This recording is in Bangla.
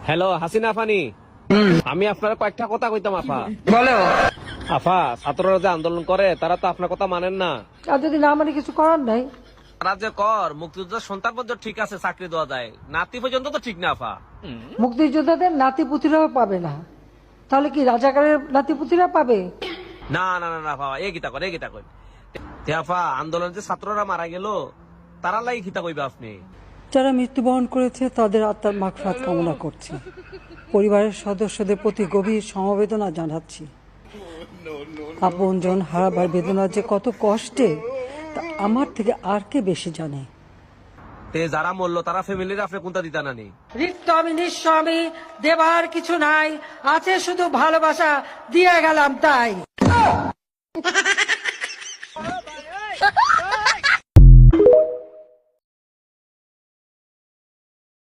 হ্যালো হাসিনা ফানি, আমি আপনার কয়েকটা কথা কইতাম আফা। বলো। আফা, ছাত্ররা যে আন্দোলন করে তারা তো আপনার কথা মানেন না। আর যদি না মানে কিছু করার নাই। তারা যে কর মুক্তিযোদ্ধার সন্তান পর্যন্ত ঠিক আছে, চাকরি দেওয়া যায়, নাতি পর্যন্ত তো ঠিক না আফা। মুক্তিযোদ্ধাদের নাতিপুতিরাও পাবে না, তাহলে কি রাজাকারের নাতিপুতিরা পাবে? না না না না আফা, এ গীতা কর, এ গীতা কর। তে আফা, আন্দোলনে যে ছাত্ররা মারা গেল তারা লাই গীতা কইবে আপনি। যারা মৃত্যুবরণ করেছে তাদের আত্মার মাগফিরাত কামনা করছি। পরিবারের সদস্যদের প্রতি গভীর সমবেদনা জানাচ্ছি। আপনজন হারাবার বেদনা যে কত কষ্টে তা আমার থেকে আর কে বেশি জানে। তে যারা মরলো তারা ফ্যামিলির আপনি কোনটা দিতা নানি? রিক্ত আমি নিঃস্ব, আমি দেবার কিছু নাই, আছে শুধু ভালোবাসা, দিয়ে গেলাম তাই।